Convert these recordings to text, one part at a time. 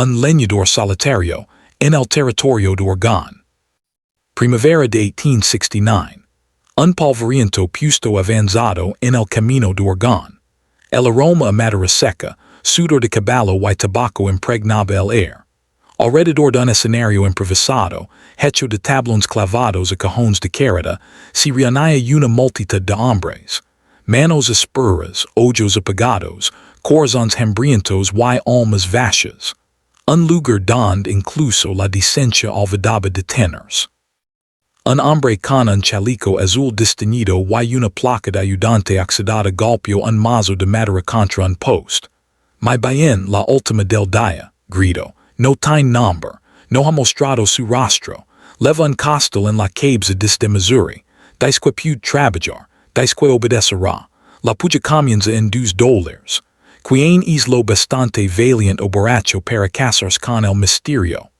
un leñador solitario, en el territorio de Oregon. Primavera de 1869. Un polvoriento puesto avanzado en el camino de Oregon. El aroma a madera seca, sudor de caballo y tabaco impregnaba el air. Alrededor de un escenario improvisado, hecho de tablones clavados a cajones de careta, se reunía una multitud de hombres. Manos asperas, ojos apagados, corazones hambrientos y almas vacías. Un lugar donde incluso la decencia olvidaba detenerse. Un hombre con un chaleco azul distinguido y una placa de ayudante oxidada golpeó un mazo de madera contra un post. Muy bien, la última del día, gritó. No tiene nombre, no ha mostrado su rostro, leva un costal en la cabeza desde Missouri, disque puede trabajar, disque obedecerá, la puya comienza en $2. Quien es lo bastante valiente o borracho para casarse con el misterio.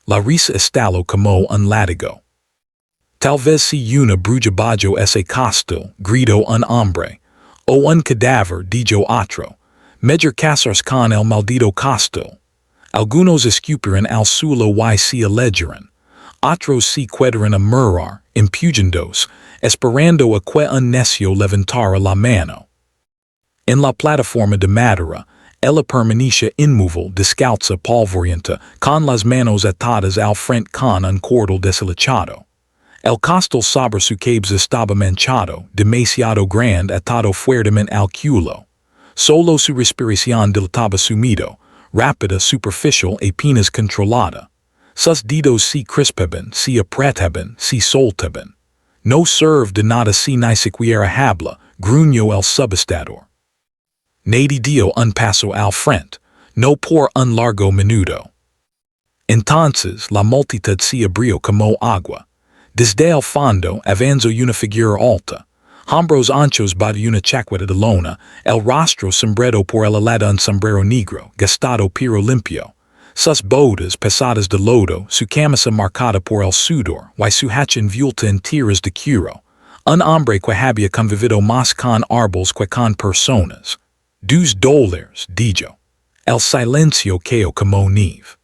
La risa estalo como un látigo. Tal vez si una bruja bajo ese costal, gritó un hombre, o un cadáver, dijo otro, mejor casarse con el maldito costal. Algunos escupiran al suelo y se alejaron. Otros se quedaron a mirar, impuyendos, esperando a que un necio levantara la mano. En la plataforma de madera, ella permanecía inmóvil, descalza, polvorienta, con las manos atadas al frente con un cordel deshilachado. El costal sobre su cabeza estaba manchado, demasiado grande, atado fuertemente al culo. Solo su respiración dilataba sumido, rápida, superficial, apenas controlada. Sus dedos se crispaban, se apretaban, se soltaban. No serve de nada si ni siquiera habla, gruñó el subestador. Nadie dio un paso al frente, no por un largo minuto. Entonces la multitud se abrió como agua. Desde el fondo avanzó una figura alta. Hombros anchos bajo una chaqueta de lona, el rostro sombrero por el ala de un sombrero negro, gastado pero limpio. Sus botas pesadas de lodo, su camisa marcada por el sudor, y su hacha envuelta en tiras de cuero. Un hombre que había convivido más con árboles que con personas. $2, dijo. El silencio cayó como nieve.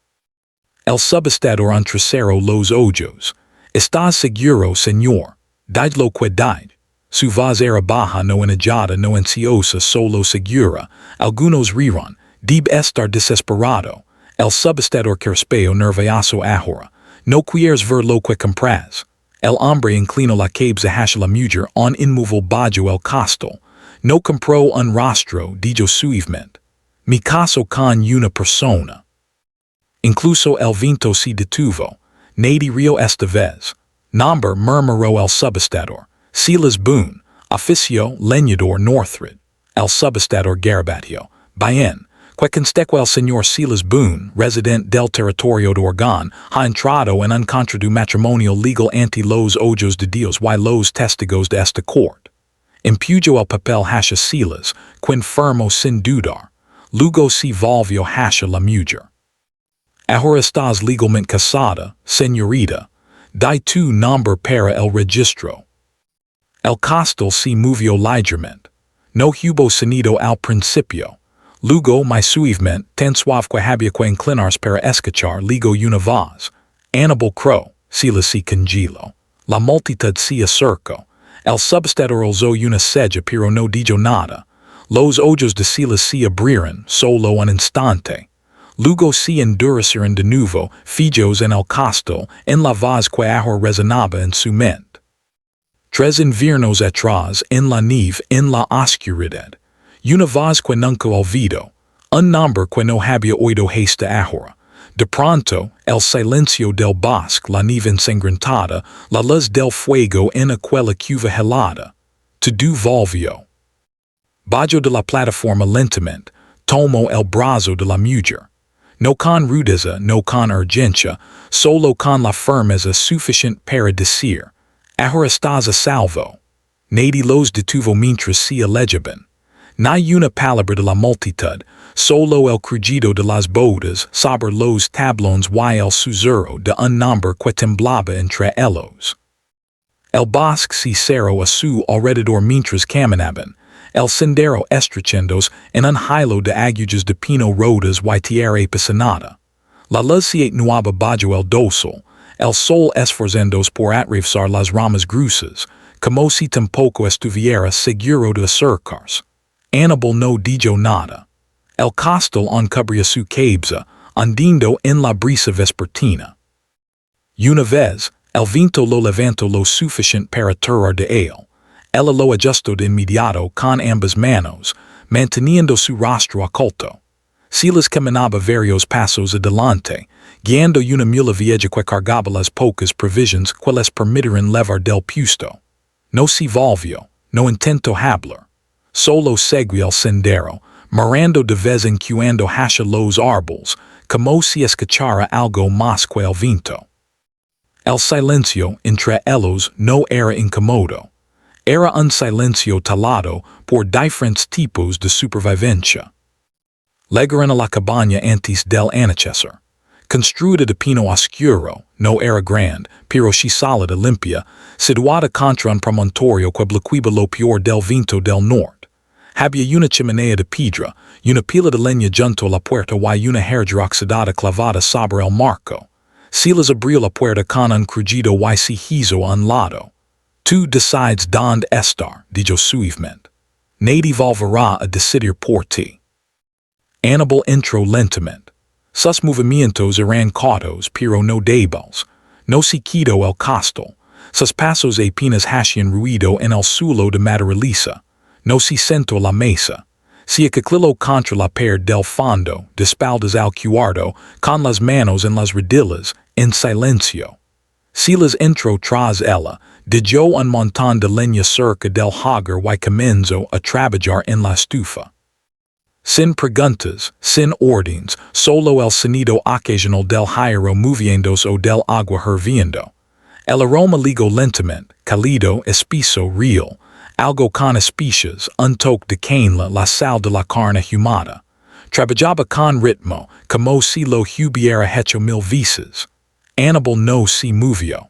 El subestador entrecerró los ojos. ¿Estás seguro, señor? Did lo que did. Su voz era baja, no enojada, no ansiosa, solo segura. Algunos rieron. Debe estar desesperado. El subestador carraspeo nervioso ahora. No quieres ver lo que compras. El hombre inclinó la cabeza hacia la mujer on inmóvil bajo el costal. No compró un rostro, dijo suavemente. Mi caso con una persona. Incluso el viento se detuvo. Nadie rió esta vez. Nombre, murmuró el subestador. Silas Boon, oficio leñador Northrid. El subestador garabateó. Bien, que consteque el señor Silas Boon, residente del territorio de Oregon, ha entrado en un contrato matrimonial legal ante los ojos de Dios y los testigos de esta corte. Impuyó el papel hacia Silas, quien firmó sin dudar. Luego se volvió hacia la mujer. Ahora estás legalmente casada, señorita. Di tu nombre para el registro. El costal se movió ligeramente. No hubo sonido al principio. Luego muy suavemente, tan suave que había que inclinarse para escuchar, luego una voz. Annabel Crowe, Silas se congeló. La multitud se acercó. El subestador alzó una ceja pero no dijo nada. Los ojos de Silas se abrieron, solo un instante. Luego se endurecieron de nuevo, fijos en el costal, en la voz que ahora resonaba en su mente. Tres inviernos atrás, en la nieve, en la oscuridad. Una voz que nunca olvidó. Un nombre que no había oído hasta ahora. De pronto, el silencio del bosque, la nieve ensangrentada, la luz del fuego en aquella cueva helada. Todo volvió. Bajo de la plataforma lentamente, tomó el brazo de la mujer. No con rudeza, no con urgencia, solo con la firmeza suficiente para decir, ahora estás a salvo. Nadie los detuvo mientras se alejaban. Ni una palabra de la multitud, solo el crujido de las botas sobre los tablones y el susurro de un nombre que temblaba entre ellos. El bosque se cerró a su alrededor mientras caminaban, el sendero estrechándose en un hilo de agujas de pino rodas y tierra piscinada. La luz siete nueva bajo el dosol, el sol esforzándose por atravesar las ramas gruesas, como si tampoco estuviera seguro de acercarse. Annabel no dijo nada. El costal encubría su cabeza, hundiendo en la brisa vespertina. Una vez, el viento lo levantó lo suficiente para tirar de él. Ella lo ajustó de inmediato con ambas manos, manteniendo su rostro oculto. Silas caminaba varios pasos adelante, guiando una mula vieja que cargaba las pocas provisiones que les permitieran levar del puesto. No se volvió, no intentó hablar. Solo seguía el sendero, mirando de vez en cuando hacia los árboles, como si escuchara algo más que el viento. El silencio entre ellos no era incómodo. Era un silencio talado por diferentes tipos de supervivencia. Llegaron a la cabaña antes del anochecer. Construida de pino oscuro, no era grande, pero sí sólida limpia, situada contra un promontorio que bloqueaba lo peor del viento del norte. Había una chimenea de piedra, una pila de leña junto a la puerta y una herradura oxidada clavada sobre el marco. Silas abrió la puerta con un crujido y se hizo a un lado. Tú decides dónde estar, dijo suavemente. Nadie volverá a decidir por ti. Annabel entró lentamente. Sus movimientos eran cautos pero no débiles. No se quitó el costal. Sus pasos apenas hacían ruido en el suelo de madera lisa. No se sentó a la mesa. Se acicló contra la pared del fondo, de espaldas al cuarto, con las manos en las rodillas, en silencio. Silas entró tras ella, dejó un montón de leña cerca del hogar y comenzó a trabajar en la estufa. Sin preguntas, sin órdenes, solo el sonido ocasional del hierro moviéndose o del agua hirviendo. El aroma ligó lentamente, cálido, espeso, real, algo con especias, un toque de canela, la sal de la carne ahumada. Trabajaba con ritmo, como si lo hubiera hecho 1000 veces. Annabel no se movió.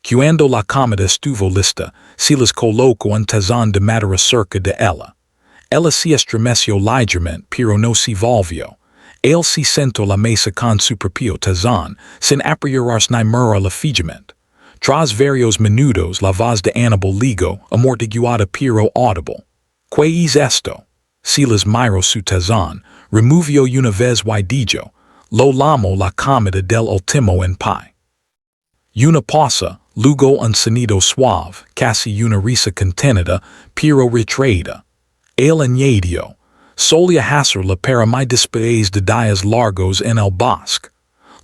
Cuando la comida estuvo lista, Silas colocó un tazón de madera cerca de ella. Ella se estremeció ligeramente, pero no se volvió. Él se sentó a la mesa con su propio tazón, sin apoyarse ni mirar la fijamente. Tras varios minutos la voz de Annabel ligó, amortiguada pero audible. ¿Qué es esto? Silas miró su tazón, removió una vez y dijo, lo llamó la comida del último en pie. Una pausa, luego un sonido suave, casi una risa contenida, pero retraída. Él añadió, solía hacerla para mi después de días largos en el bosque.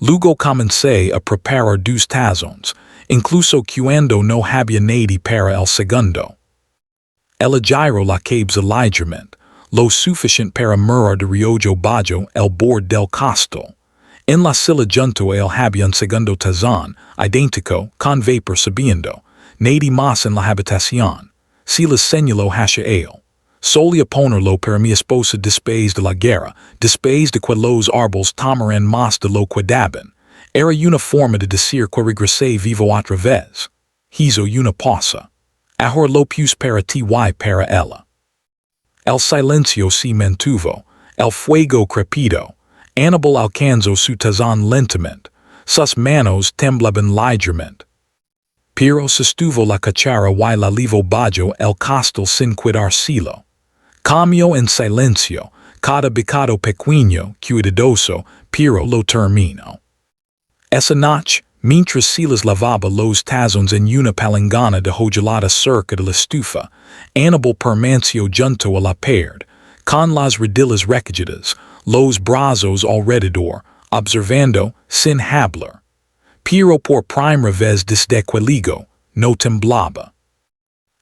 Luego comencé a preparar 2 tazones, incluso cuando no había nadie para el segundo. Ella giró la cabeza ligeramente, lo suficiente para mirar de reojo bajo el borde del costal. En la silla junto a él había un segundo tazón, idéntico, con vapor subiendo. Nadie más en la habitación. Silas señaló hacia él. Solía ponerlo para mi esposa después de la guerra, después de que los árboles tomaran más de lo que daban. Era una forma de decir que regresé vivo otra vez. Hizo una pausa. Ahora lo puse para ti y para ella. El silencio se mantuvo, el fuego crepitó. Annabel alcanzó su tazón lentamente. Sus manos temblaban ligeramente. Pero sostuvo la cuchara y la llevó bajo el costal sin cuidárselo. Comió en silencio, cada bocado pequeño, cuidadoso, pero lo terminó. Esa noche, mientras Silas lavaba los tazones en una palangana de hojalata cerca de la estufa, Annabel permaneció junto a la pared, con las rodillas recogidas, los brazos alrededor, observando, sin hablar. Pero por primera vez desde que ligó, no temblaba.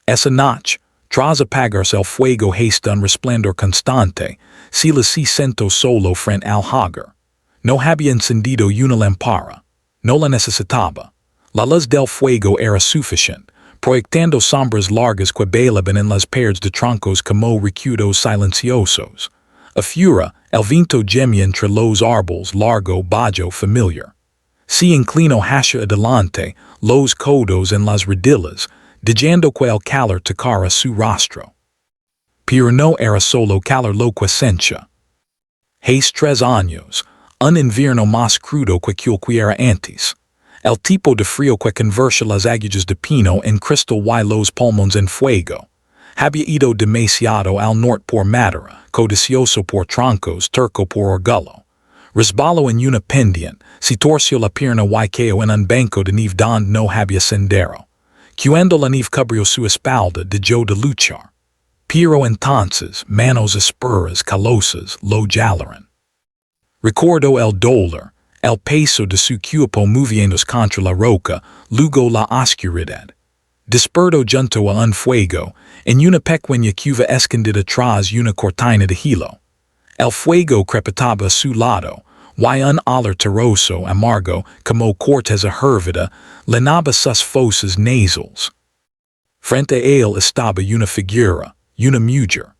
Esa noche, tras apagarse el fuego hasta un resplandor constante, Silas se sentó solo frente al hogar. No había encendido una lámpara. No la necesitaba. La luz del fuego era suficiente, proyectando sombras largas que bailaban en las paredes de troncos como recuerdos silenciosos. Afuera, el viento gemía entre los árboles largo bajo familiar. Se inclinó hacia adelante, los codos en las rodillas, dejando que el calor tocara su rostro. Pero no era solo calor lo que sentía. Hace 3 años, un invierno más crudo que cualquiera antes. El tipo de frío que conversa las agujas de pino en cristal y los pulmones en fuego. Había ido demasiado al norte por madera, codicioso por troncos, turco por orgullo. Resbalo en una pendiente, si torció la pierna y cayó en un banco de nieve donde no había sendero. Cuando la nieve cubrió su espalda dejó de luchar. Pero entonces, manos asperas calosas lo jalaron. Recuerdo el dolor, el peso de su cuerpo moviéndose contra la roca, luego la oscuridad. Despertó junto a un fuego, en una pequeña cueva escondida tras una cortina de hilo. El fuego crepitaba a su lado, y un olor terroso amargo como corteza hervida llenaba sus fosas nasales. Frente a él estaba una figura, una mujer.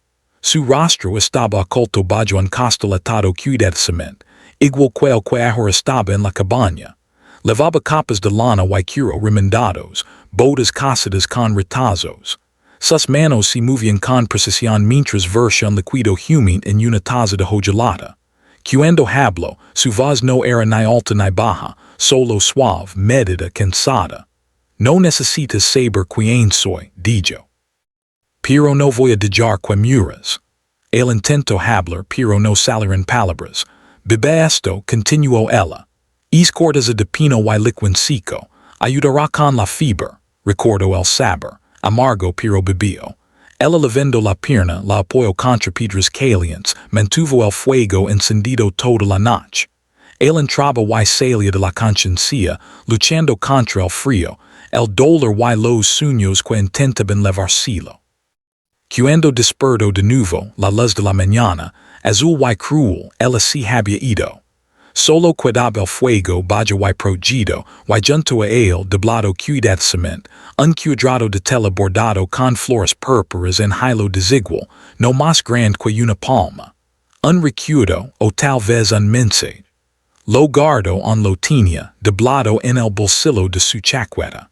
Su rostro estaba oculto bajo un costal atado cuidadosamente, igual que ahora estaba en la cabaña. Levaba capas de lana y cuero remendados, botas casadas con retazos. Sus manos se movían con precisión mientras versa un líquido humín en una taza de hojalata. Cuando habló, su voz no era ni alta ni baja, solo suave, medida, cansada. No necesitas saber quién soy, dijo. Pero no voy a dejar que muras. El intento hablar, pero no salieron palabras. Bebe esto, continuó ella. Es corteza de pino y liquid seco. Ayudará con la fiebre, recordó el sabor, amargo pero bebió. Ella levando la pierna, la apoyó contra piedras calientes, mantuvo el fuego encendido toda la noche. Él entraba y salía de la conciencia, luchando contra el frío, el dolor y los sueños que intentaban levárselo. Cuando despertó de nuevo, la luz de la mañana, azul y cruel, ella se había ido. Solo quedaba el fuego bajo y protegido, y junto a él, doblado cuidadosamente, un cuadrado de tela bordado con flores púrpuras en hilo desigual, no más grande que una palma. Un recuerdo, o tal vez un mensaje. Lo guardó en lo tenía, doblado en el bolsillo de su chaqueta.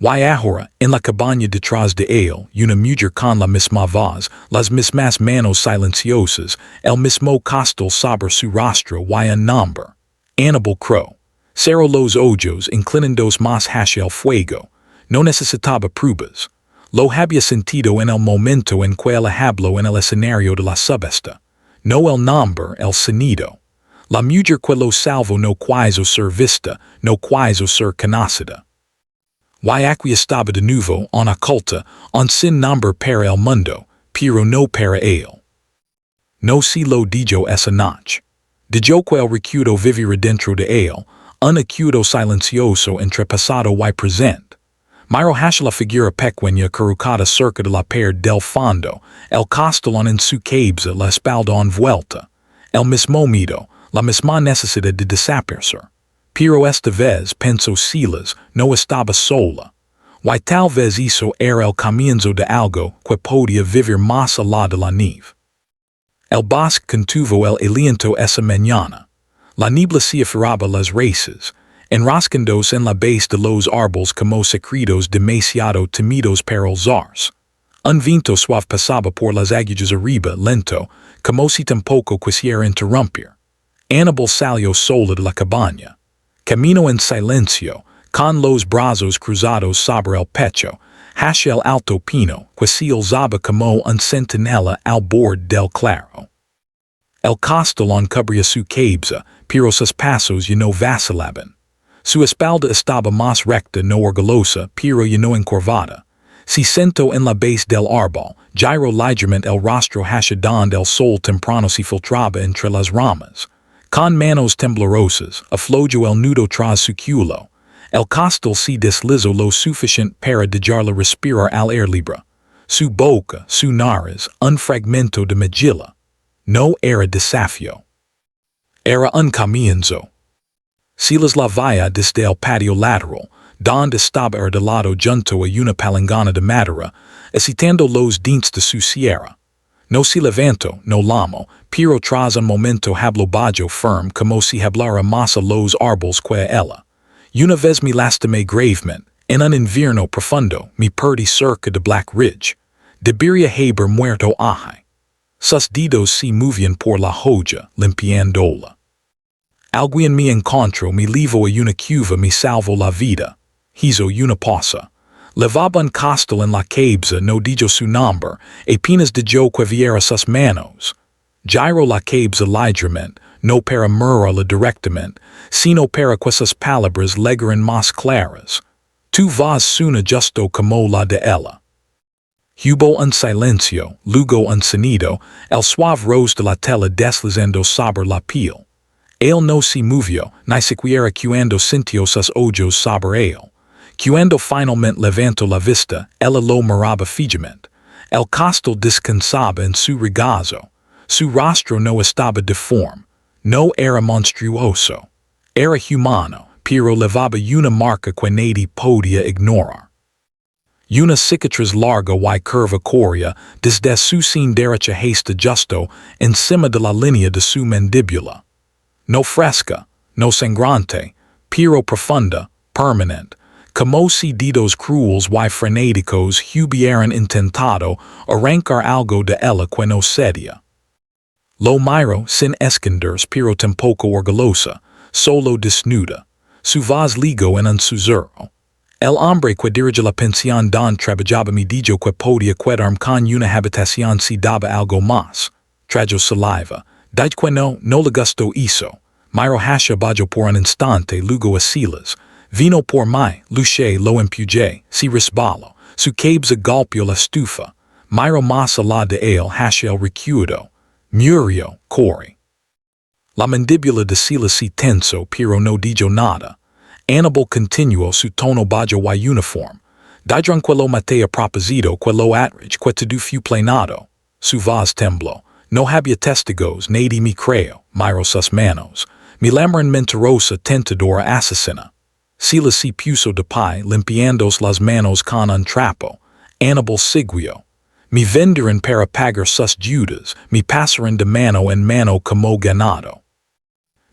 Y ahora, en la cabaña detrás de él, una mujer con la misma voz, las mismas manos silenciosas, el mismo costal sobre su rostro y un nombre. Annabel Crowe. Cerró los ojos inclinándolos más hacia el fuego. No necesitaba pruebas. Lo había sentido en el momento en que él habló en el escenario de la subasta. No el nombre, el sonido. La mujer que lo salvó no quiso ser vista, no quiso ser conocida. Y aquí estaba de nuevo, en oculta, en sin nombre para el mundo, pero no para él. No se lo dijo esa noche. Dijo que el recuerdo vivir dentro de él, un recuerdo silencioso entrepasado y presente. Miró hacia la figura pequeña colocada cerca de la pared del fondo, el costalón en su cabeza, la espalda envuelta. El mismo miedo, la misma necesidad de desaparecer. Pero esta vez, pensó Silas, no estaba sola. Y tal vez eso era el comienzo de algo que podía vivir más allá de la nieve. El bosque contuvo el aliento esa mañana. La niebla se aferraba las raíces, enroscándose en la base de los árboles como secretos demasiado temidos para alzarse. Un viento suave pasaba por las agujas arriba lento, como si tampoco quisiera interrumpir. Annabel salió sola de la cabaña. Camino en silencio, con los brazos cruzados sobre el pecho, hacia el alto pino, que se alzaba como un centinela al borde del claro. El costalón cubría su cabeza, pero sus pasos ya no vacilaban. Su espalda estaba más recta, no orgullosa, pero ya no encorvada. Se sentó en la base del árbol, giró ligeramente el rostro hacia donde el sol temprano se filtraba entre las ramas. Con manos temblorosas, aflojó el nudo tras su culo. El costal se deslizó lo suficiente para dejarla respirar al aire libre. Su boca, su nariz, un fragmento de mejilla. No era desafío. Era un comienzo. Silas la veía desde el patio lateral, donde estaba arrodillado junto a una palangana de madera, excitando los dientes de su sierra. No se levantó, no llamó, pero tras un momento habló bajo firme como si hablara más a los árboles que a ella. Una vez me lastimé gravemente, en un invierno profundo, me perdí cerca de Black Ridge. Debería haber muerto ahí. Sus dedos se movían por la hoja, limpiándola. Alguien mi encontro mi levo a una cuva mi salvo la vida. Hizo una pausa. Levaba un costal en la cabeza no dijo su nombre, apenas dijo que viera sus manos. Giro la cabeza ligeramente, no para murmurarla directamente, sino para que sus palabras llegaran más claras. Tu vas suna justo como la de ella. Hubo un silencio, luego un sonido, el suave rose de la tela deslizando sobre la piel. Él no se movió, ni siquiera cuando sintió sus ojos sobre él. Cuando finalmente levantó la vista, ella lo miraba fijamente. El costal descansaba en su regazo. Su rostro no estaba deforme. No era monstruoso. Era humano, pero levaba una marca que nadie podía ignorar. Una cicatriz larga y curvicúrea desde su sin derecha hasta justo encima de la línea de su mandíbula. No fresca, no sangrante, pero profunda, permanente, como si dedos crueles y frenéticos hubieran intentado arrancar algo de ella que no cedía. Lo miró sin esconderse pero tampoco orgullosa, solo desnuda, su voz ligó en un susurro. El hombre que dirige la pensión don trabajaba me dijo que podía quedarme con una habitación si daba algo más. Trajo saliva. Dije que no le gustó eso. Miro hasha bajo por un instante luego a Silas. Vino por mí, luché lo empujé, si resbaló. Su cabeza golpeó la estufa. Miro más allá de él hasha el recuerdo. Murió, corre. La mandíbula de Silas se tensó pero no dijo nada. Annabel continuó su tono bajo y uniforme. Dijeron que lo maté a propósito que lo atrich que todo fue planeado. Su voz tembló. No había testigos, nadie me creyó. Miró sus manos. Mi lembran mentirosa tentadora asesina. Silas se puso de pie, limpiándose las manos con un trapo. Annabel siguió. Mi venderan para pagar sus deudas, mi pasaran de mano en mano como ganado.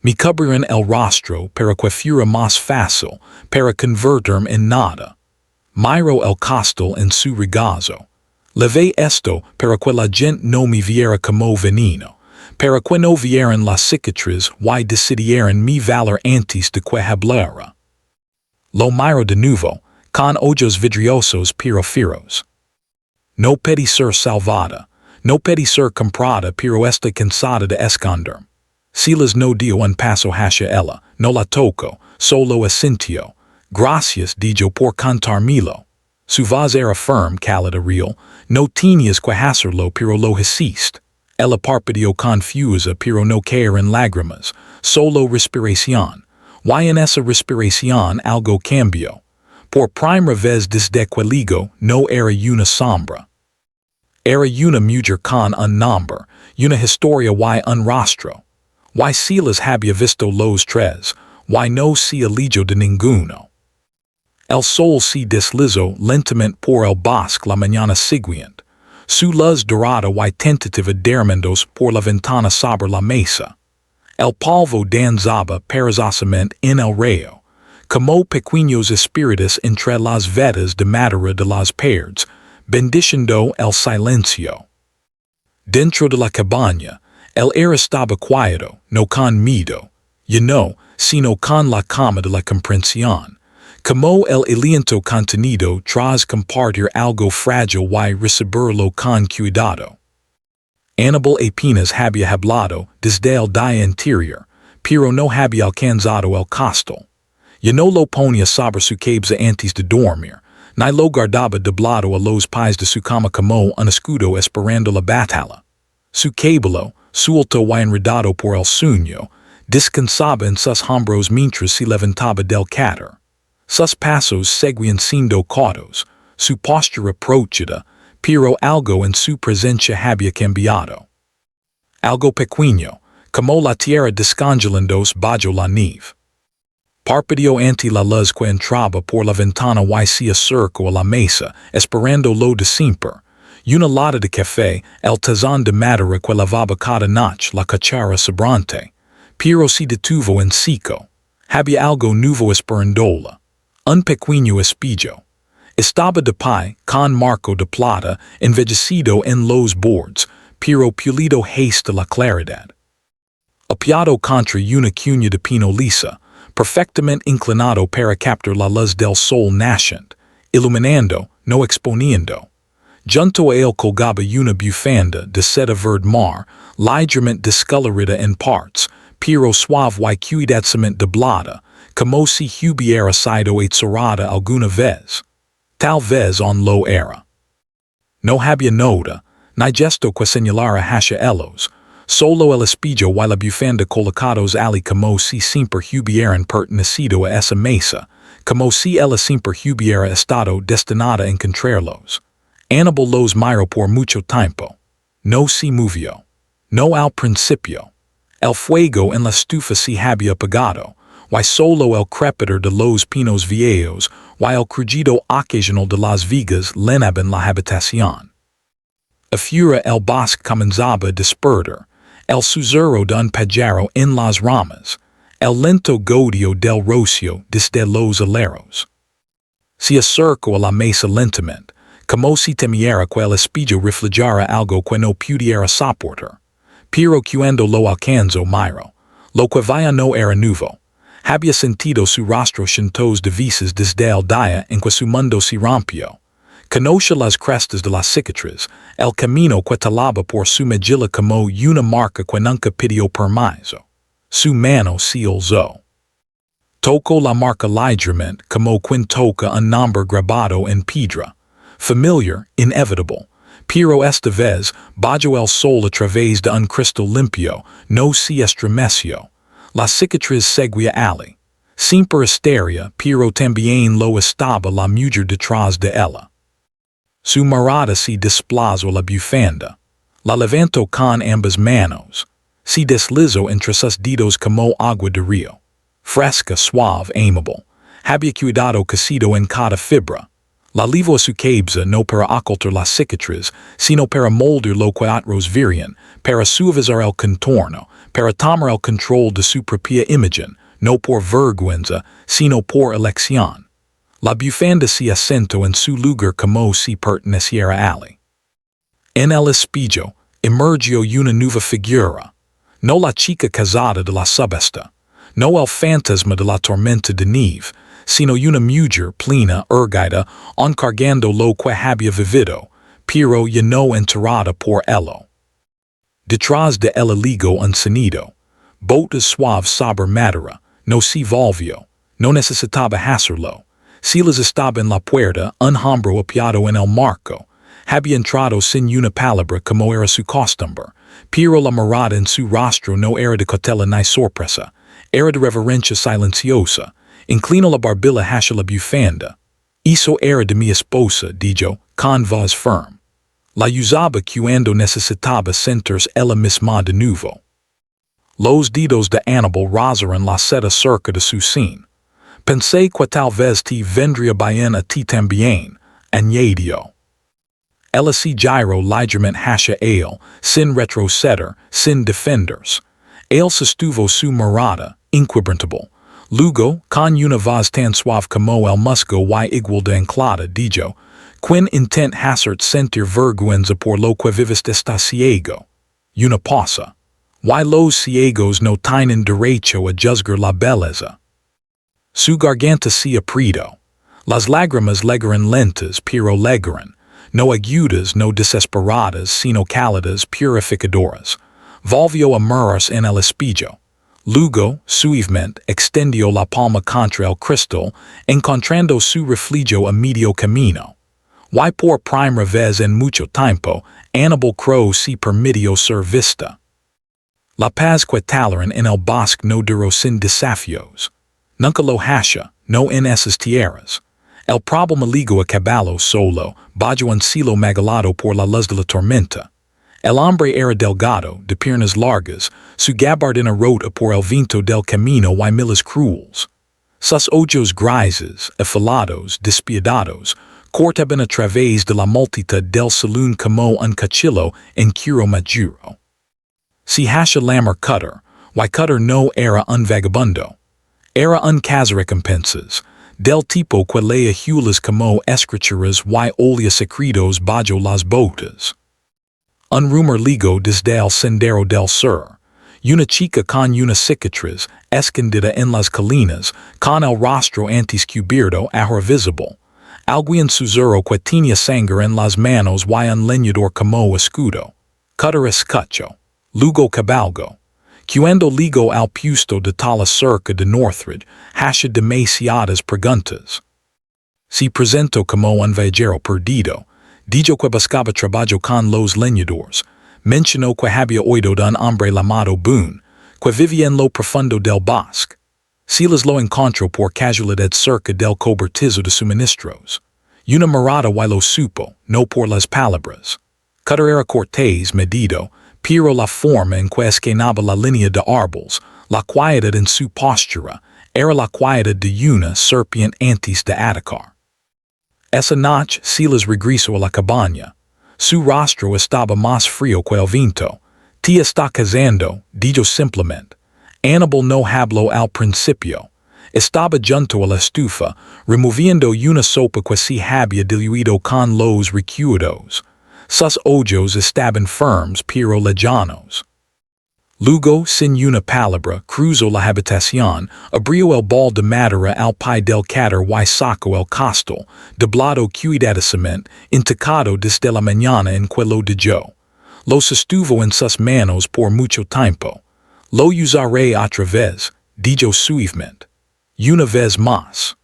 Mi cubrirán el rostro para que fuera más fácil, para convertirme en nada. Miró el costal en su regazo. Levé esto para que la gente no me viera como veneno, para que no vieran la cicatriz y decidieran mi valor antes de que hablara. Lo miró de nuevo, con ojos vidriosos pero fieros. No pedí ser salvada, no pedí ser comprada pero estoy cansada de esconderme. Silas no dio un paso hacia ella, no la tocó, solo asintió. Gracias dijo por contármelo. Su voz era firme, cálida, real. No tenías que hacerlo pero lo hiciste. Ella parpadeó confusa pero no caer en lágrimas, solo respiración. Y en esa respiración algo cambió. Por primera vez desde que ligo no era una sombra. Era una mujer con un nombre, una historia y un rostro. Y Silas había visto los tres, y no se alejó de ninguno. El sol se deslizó lentamente por el bosque la mañana siguiente. Su luz dorada y tentativa derramandose por la ventana sobre la mesa. El polvo danzaba perezosamente en el rayo, como pequeños espíritus entre las vetas de madera de las paredes, bendiciendo el silencio. Dentro de la cabaña, el aire estaba quieto, no con miedo, sino con la calma de la comprensión, como el aliento contenido tras compartir algo frágil y recibirlo con cuidado. Annabel apenas había hablado desde el día anterior, pero no había alcanzado el costal. No lo ponía sobre su cabeza antes de dormir, ni lo guardaba doblado a los pies de su cama como un escudo esperando la batalla. Su cabello, suelto y enredado por el sueño, descansaba en sus hombros mientras se levantaba del cater. Sus pasos seguían siendo cautos, su postura próchida, pero algo en su presencia había cambiado. Algo pequeño, como la tierra descongelándose bajo la nieve. Parpadeó ante la luz que entraba por la ventana y se acercó a la mesa, esperando lo de siempre. Una lata de café, el tazón de madera que lavaba cada noche la cuchara sobrante. Pero se detuvo en seco. Había algo nuevo esperándola. Un pequeño espejo. Estaba de pie, con marco de plata, envejecido en los bordes, pero pulido hasta la claridad. Appiato contra una cunha de pino lisa, perfectamente inclinado para captar la luz del sol nascent, illuminando, no exponiendo. Junto a él colgaba una bufanda de seda verde mar, ligeramente discolorida en parts, pero suave y cuidadosamente doblada, como si hubiera sido atzorada alguna vez. Tal vez on lo era. No había nota, ni gesto que señalara hacia ellos, solo el espejo y la bufanda colocados allí como si siempre hubieran pertenecido a esa mesa, como si ella siempre hubiera estado destinada a encontrarlos. Annabel los miró por mucho tiempo. No se movió. No al principio. El fuego en la estufa se había apagado, y solo el crepitar de los pinos viejos y el crujido ocasional de las vigas llenaban la habitación. Afuera el bosque comenzaba a despertar, el susurro de un pájaro en las ramas, el lento godeo del rocio desde los aleros. Se acercó a la mesa lentamente, como si temiera que el espejo reflejara algo que no pudiera soportar. Pero cuando lo alcanzó miró, lo que veía no era nuevo. Había sentido su rostro cientos de veces desde el día en que su mundo se rompió. Conoce las crestas de la cicatriz, el camino que talaba por su mejilla como una marca que nunca pidió permiso. Su mano se alzó. Tocó la marca ligeramente como quien toca un nombre grabado en piedra. Familiar, inevitable, pero esta vez, bajo el sol a través de un cristal limpio, no se estremeció. La cicatriz seguía allí. Siempre estaría, pero también lo estaba la mujer detrás de ella. Su mirada se desplazó la bufanda. La levantó con ambas manos. Se deslizó entre sus dedos como agua de río. Fresca, suave, amable. Había cuidado cosido en cada fibra. La levó a su cabeza no para ocultar la cicatriz, sino para moldear lo que otros verían, para suavizar el contorno, para tomar el control de su propia imagen, no por vergüenza, sino por elección. La bufanda se asentó en su lugar como si perteneciera a él. En el espejo, emergió una nueva figura. No la chica casada de la subesta, no el fantasma de la tormenta de nieve, sino una mujer plena, erguida, encargando lo que había vivido, pero ya no enterrada por ello. Detrás de ella ligó un sonido. Botas suave sobre madera, no se volvió, no necesitaba hacerlo. Silas estaba en la puerta, un hombro apoyado en el marco. Había entrado sin una palabra como era su costumbre, pero la mirada en su rostro no era de cautela ni sorpresa, era de reverencia silenciosa. Inclinó la barbilla hacia la bufanda. Eso era de mi esposa, dijo, con voz firme. La usaba cuando necesitaba sentirse ella misma de nuevo. Los dedos de Annabel rozaron la seda cerca de su sien. Pensé que tal vez te vendría bien a ti también, añadió. Ella se giró ligeramente hacia él, sin retroceder, sin defenderse. Él sostuvo su mirada, inquebrantable. Luego, con una voz tan suave como el musgo y igual de anclada, dijo, quien intent hacerte sentir vergüenza por lo que vives está ciego. Una pausa. Y los ciegos no tienen derecho a juzgar la belleza. Su garganta se apretó. Las lágrimas llegaron lentas, pero llegaron, no agudas, no desesperadas, sino cálidas, purificadoras. Volvió a mirarse en el espejo. Luego, suavemente, extendió la palma contra el cristal, encontrando su reflejo a medio camino. Y por primera vez en mucho tiempo, Annabel Crowe se permitió ser vista. La paz que talaron en el bosque no duró sin desafíos. Nunca lo hasha, no en esas tierras. El problema ligó a caballo solo, bajo un cielo magalado por la luz de la tormenta. El hombre era delgado, de piernas largas, su gabardina rota por el viento del camino y miles crueles. Sus ojos grises, afilados, despiadados, cortaban a través de la multitud del salón como un cuchillo en cuero maduro. Si hacia lamer Cutter, y Cutter no era un vagabundo. Era un cazarrecompensas, del tipo que leía hulas como escrituras y olía secretos bajo las botas. Un rumor ligó desde el sendero del sur. Una chica con una cicatriz, escondida en las colinas, con el rostro antiscubierto ahora visible. Alguien susurro que tenía sangre en las manos y un leñador como escudo. Cutter escucho. Lugo cabalgo. Cuando ligo al puesto de tala cerca de Northridge, hasha demasiadas preguntas. Si presento como un viajero perdido, dijo que buscaba trabajo con los leñadores, mencionó que había oído de un hombre llamado Boon, que vivía en lo profundo del bosque. Silas lo encontró por casualidad cerca del cobertizo de suministros. Una mirada y lo supo, no por las palabras. Cutter era cortés, medido, pero la forma en que esquinaba la línea de árboles, la quietud en su postura, era la quietud de una serpiente antes de atacar. Esa noche Silas regresó a la cabaña. Su rostro estaba más frío que el viento. Te está casando, dijo simplemente. Annabel no habló al principio. Estaba junto a la estufa, removiendo una sopa que se había diluido con los recuerdos. Sus ojos estaban firmes pero lejanos. Luego, sin una palabra, cruzó la habitación, abrió el bol de madera al pie del cáter y sacó el costal, doblado cuidadosamente, intacado desde la mañana en que lo dejó. Lo sostuvo en sus manos por mucho tiempo. Lo usaré otra vez, dijo suavemente. Una vez más.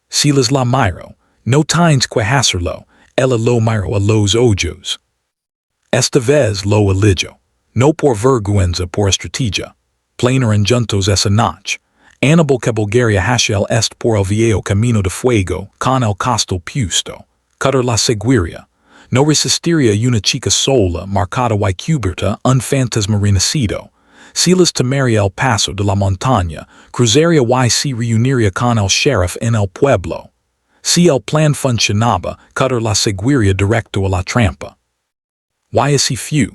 Silas la miró, no tienes que hacerlo, ella lo miró a los ojos. Esta vez lo eligió. No por vergüenza, por estrategia. Plainer juntos esa noche. Annabel que Bulgaria hacia el este por el viejo camino de fuego, con el costal puesto. Cutter la seguiría. No resistiría una chica sola, marcada y cubierta, un fantasma renacido. Silas tomaría el paso de la montaña, cruzaría y se reuniría con el sheriff en el pueblo. Si el plan funcionaba, Cutter la seguiría directo a la trampa. Y así fue.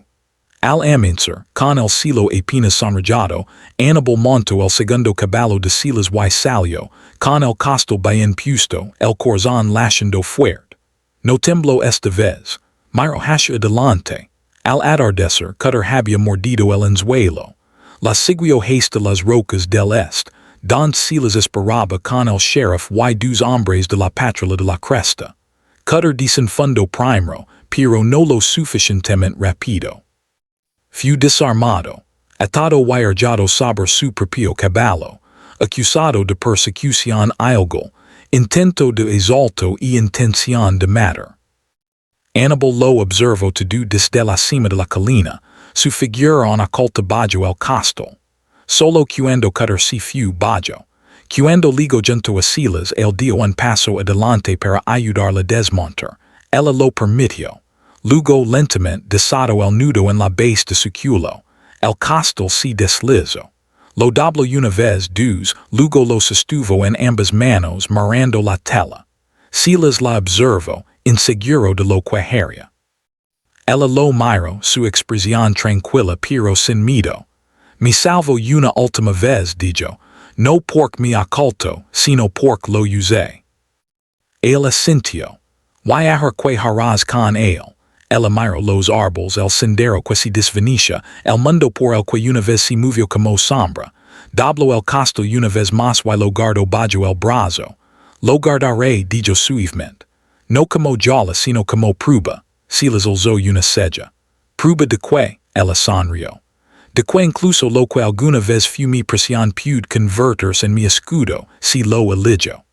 Al amanecer, con el cielo apenas sonrojado, Annabel montó el segundo caballo de Silas y salió, con el costal bien puesto, el corazón latiendo fuerte. No tembló esta vez. Miró hacia adelante. Al atardecer, Cutter había mordido el anzuelo. La siguió hasta las rocas del este, donde Silas esperaba con el sheriff y dos hombres de la patrulla de la cresta. Cutter desenfundó primero, pero no lo suficientemente rápido. Fue desarmado, atado y arrollado sobre su propio caballo, acusado de persecución ilegal, intento de asalto y intención de matar. Annabel lo observó todo desde la cima de la colina, su figura en oculta bajo el costal. Solo cuando Cutter se fue bajo, cuando ligo junto a Silas él dio un paso adelante para ayudarle a desmontar, ella lo permitió. Luego lentamente desató el nudo en la base de su culo. El costal se deslizó. Lo dobló una vez dos, luego lo sostuvo en ambas manos mirando la tela. Silas la observó, inseguro de lo que haría. Ella lo miró, su expresión tranquila pero sin miedo. Me salvo una última vez, dijo, no porque me oculto, sino porque lo usé. Él asintió. Y ahora que harás con él. Ella miró los árboles, el sendero que se desvanecía, el mundo por el que una vez se movió como sombra. Dobló el costal una vez más y lo guardó bajo el brazo. Lo guardaré, dijo suavemente. No como jola, sino como prueba. Silas alzó una ceja. Prueba de que, ella sonrió. De que incluso lo que alguna vez fue mi presión puede convertirse en mi escudo, si lo elijo.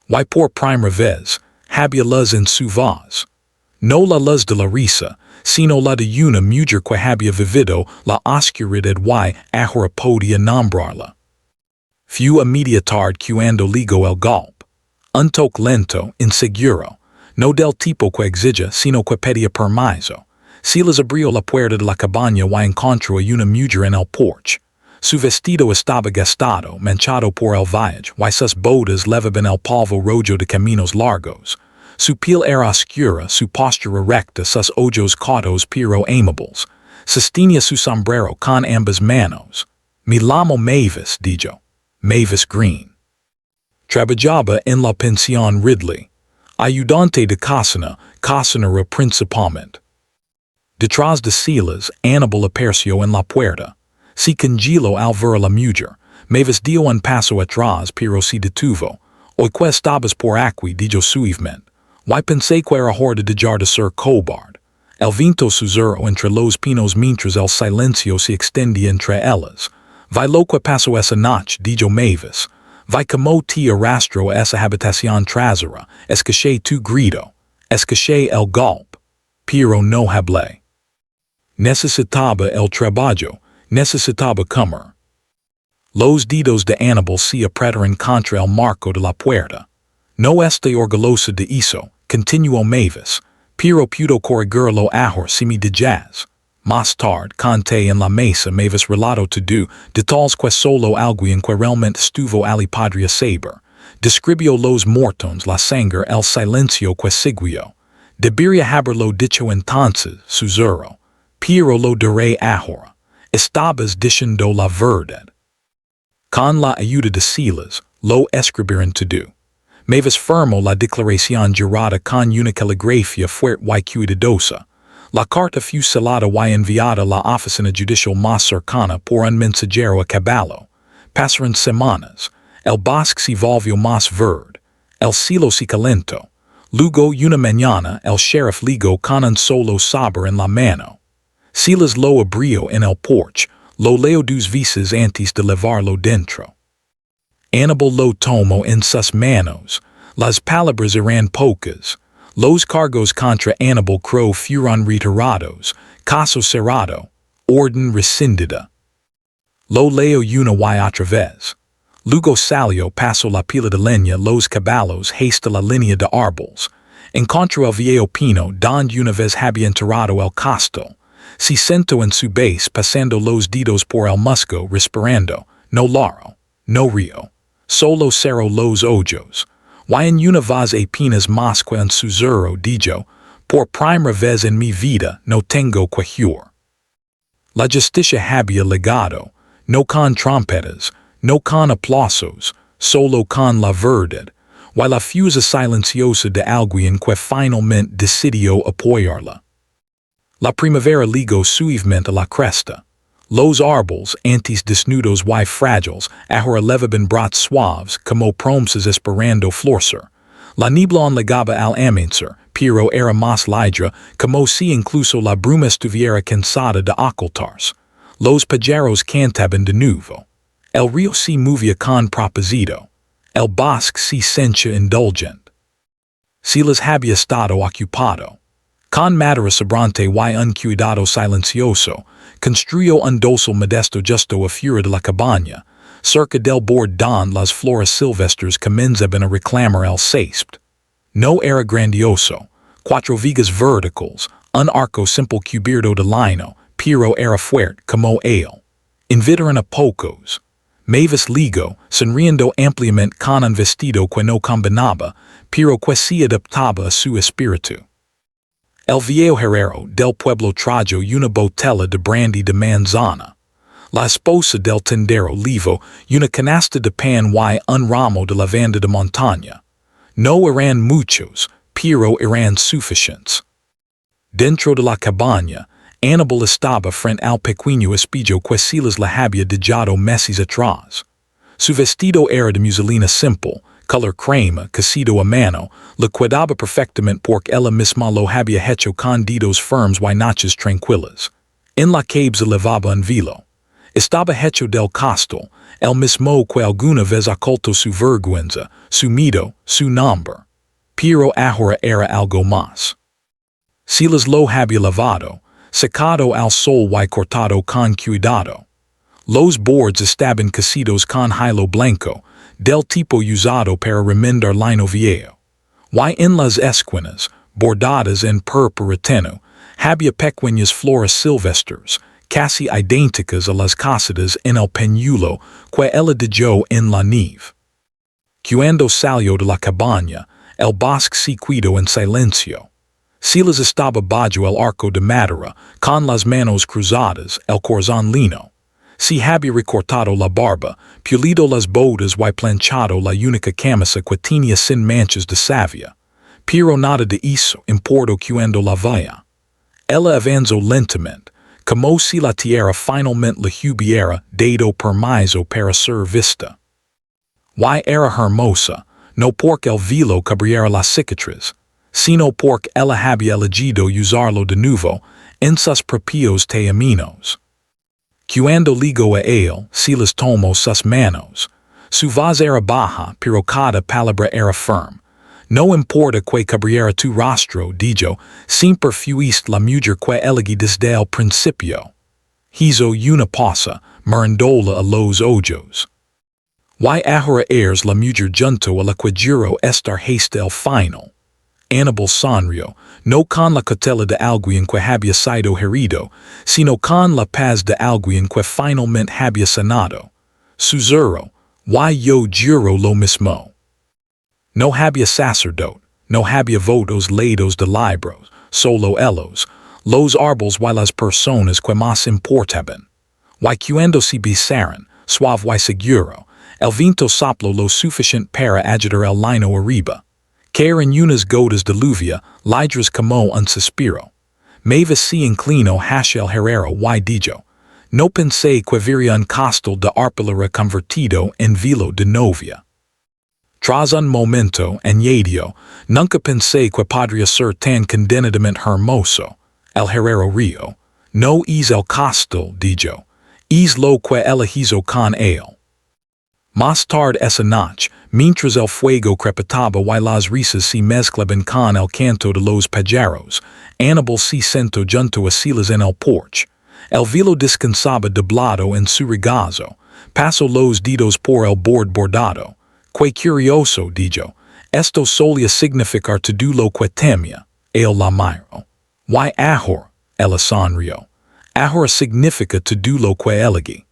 Y por primera vez, había luz en su voz. No la luz de la risa, sino la de una mujer que había vivido la oscuridad y ahora podía nombrarla. Fue a media tarde cuando ligó el golpe. Un toque lento, inseguro, no del tipo que exige, sino que pedía permiso. Silas abrió la puerta de la cabaña y encontró a una mujer en el porche. Su vestido estaba gastado, manchado por el viaje, y sus botas levaban el polvo rojo de caminos largos. Su piel era oscura, su postura recta, sus ojos cautos pero amables. Sostenía su sombrero con ambas manos. Me llamo Mavis, dijo. Mavis Green. Trabajaba en la pensión Ridley. Ayudante de cocinera principalmente. Detrás de Silas, Annabel apareció en la puerta. Si congelo al ver la mujer, Mavis dio un paso atrás pero si detuvo. Hoy que estabas por aquí dijo suavemente. Y pensé que era hora de dejar de ser cobarde. El viento susurró entre los pinos mientras el silencio se extendía entre ellas. Vi lo que pasó esa noche, dijo Mavis. Vi como te arrastró a esa habitación trasera, escuché tu grito, escuché el golpe, pero no hablé. Necesitaba el trabajo, necesitaba comer. Los dedos de Annabel se apretaron contra el marco de la puerta. No estoy orgulloso de eso, continuó Mavis, pero puedo corregirlo ahora si me dejas. Más tarde, conté en la mesa Mavis relato todo, detalles que solo alguien que realmente estuvo allí podría saber. Describió los mortones, la sangre, el silencio que siguió. Debería haberlo dicho entonces, susurró. Pero lo diré ahora. Estabas diciendo la verdad. Con la ayuda de Silas, lo escribieron todo. Mavis firmó la declaración jurada con una caligrafía fuerte y cuidadosa. La carta fue sellada y enviada a la oficina judicial más cercana por un mensajero a caballo. Pasaron semanas. El bosque se volvió más verde. El cielo se calentó. Luego una mañana el sheriff llegó con un solo sobre en la mano. Silas lo abrió en el porche. Lo leo dos veces antes de llevarlo dentro. Annabel lo tomó en sus manos. Las palabras eran pocas. Los cargos contra Annabel Crowe fueron retirados. Caso cerrado. Orden rescindida. Lo leo una y otra vez. Luego salió, pasó la pila de leña, los caballos, hasta la línea de árboles. Encontró el viejo pino donde una vez había enterrado el casto. Se sentó en su base pasando los dedos por el musgo respirando, no laro, no río, solo cerró los ojos. Y en una voz apenas más que un susurro dijo, por primera vez en mi vida no tengo que jurar. La justicia había legado, no con trompetas, no con aplausos, solo con la verdad, y la fusa silenciosa de alguien que finalmente decidió apoyarla. La primavera ligó suavemente a la cresta. Los árboles, antes desnudos y frágiles, ahora levaban brotes suaves como promesas esperando florecer. La niebla legaba al amanecer, pero era más ligra, como si incluso la bruma estuviera cansada de ocultarse. Los pájaros cantaban de nuevo. El río se movía con propósito. El bosque se sentía indulgente. Silas había estado ocupado. Con madera sobrante y un cuidado silencioso, construyó un dosel modesto justo afuera de la cabaña, cerca del borde donde las flores silvestres comenzaban a reclamar el césped. No era grandioso, 4 vigas verticales, un arco simple cubierto de lino, pero era fuerte como él. Invitaron a pocos. Mavis ligó, sonriendo ampliamente con un vestido que no combinaba, pero que se adaptaba a su espíritu. El viejo herrero del pueblo trajo una botella de brandy de manzana. La esposa del tendero levó una canasta de pan y un ramo de lavanda de montaña. No eran muchos, pero eran suficientes. Dentro de la cabaña, Annabel estaba frente al pequeño espejo que Silas le había dejado meses atrás. Su vestido era de muselina simple, color crema, cosido a mano, le quedaba perfectamente porque ella misma lo había hecho con dedos firmes y noches tranquilas. En la cabe se levaba un velo. Estaba hecho del costal, el mismo que alguna vez ocultó su vergüenza, su miedo, su nombre. Pero ahora era algo más. Silas lo había lavado, secado al sol y cortado con cuidado. Los bordes estaban cosidos con hilo blanco, del tipo usado para remendar lino viejo. Y en las esquinas, bordadas en purpuretano, había pequeñas flores silvestres, casi idénticas a las cosidas en el pañuelo que ella dejó en la nieve. Cuando salió de la cabaña, el bosque se quedó en silencio. Silas estaba bajo el arco de madera, con las manos cruzadas, el corazón lino. Se había recortado la barba, pulido las botas y planchado la única camisa que tenía sin manchas de savia. Pero nada de eso importó cuando la veía. Ella avanzó lentamente, como si la tierra finalmente la hubiera dado permiso para ser vista. Y era hermosa, no porque el velo cubriera la cicatriz, sino porque ella había elegido usarlo de nuevo en sus propios términos. Cuando ligó a él, Silas tomó sus manos. Su voz era baja, pero cada palabra era firme. No importa que cubriera tu rostro, dijo, siempre fuiste la mujer que elegí desde el principio. Hizo una pausa, mirándola a los ojos. Y ahora eres la mujer junto a la que juró estar hasta el final. Annabel sonrió, no con la cautela de alguien que había sido herido, sino con la paz de alguien que finalmente había sanado. Susurró, y yo juro lo mismo. No había sacerdote, no había votos leídos de libros, solo ellos, los árboles y las personas que más importaban. Y cuando se besaron, suave y seguro, el viento sopló lo suficiente para agitar el lino arriba. Caer en unas gotas de lluvia, lidras como un suspiro. Mavis se inclinó hacia el herrero y dijo, no pensé que vería un costal de arpillera convertido en velo de novia. Tras un momento, añadió, nunca pensé que podría ser tan condenadamente hermoso. El herrero rió. No es el costal, dijo. Es lo que ella hizo con él. Más tarde esa noche, mientras el fuego crepitaba y las risas se mezclaban con el canto de los pájaros, Annabel se sentó junto a Silas en el porche. El velo descansaba doblado en su regazo. Pasó los dedos por el borde bordado. Que curioso, dijo. Esto solía significar todo lo que temía. Él la miró. Y ahora, ella sonrió. Ahora significa todo lo que elegí.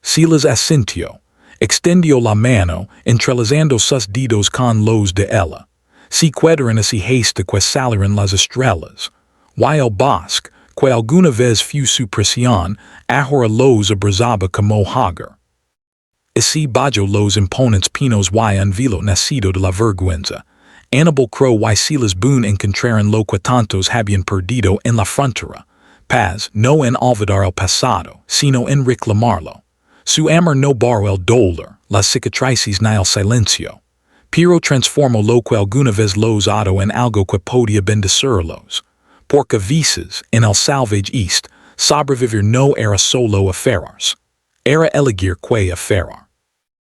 Silas asintió. Extendió la mano, entrelazando sus dedos con los de ella. Se quedaron así hasta que salieron las estrellas. Y el bosque, que alguna vez fue su prisión, ahora los abrazaba como hogar. Así bajo los imponentes pinos y un velo nacido de la vergüenza. Annabel Crowe y Silas Boon encontraron lo que tantos habían perdido en la frontera. Paz, no en olvidar el pasado, sino en reclamarlo. Su amor no borró el dolor, las cicatrices ni el silencio. Pero transformó lo que alguna vez los ató en algo que podía bendecirlos. Porque a veces, en el salvage east, sobrevivir no era solo aferrarse. Era elegir que aferrar.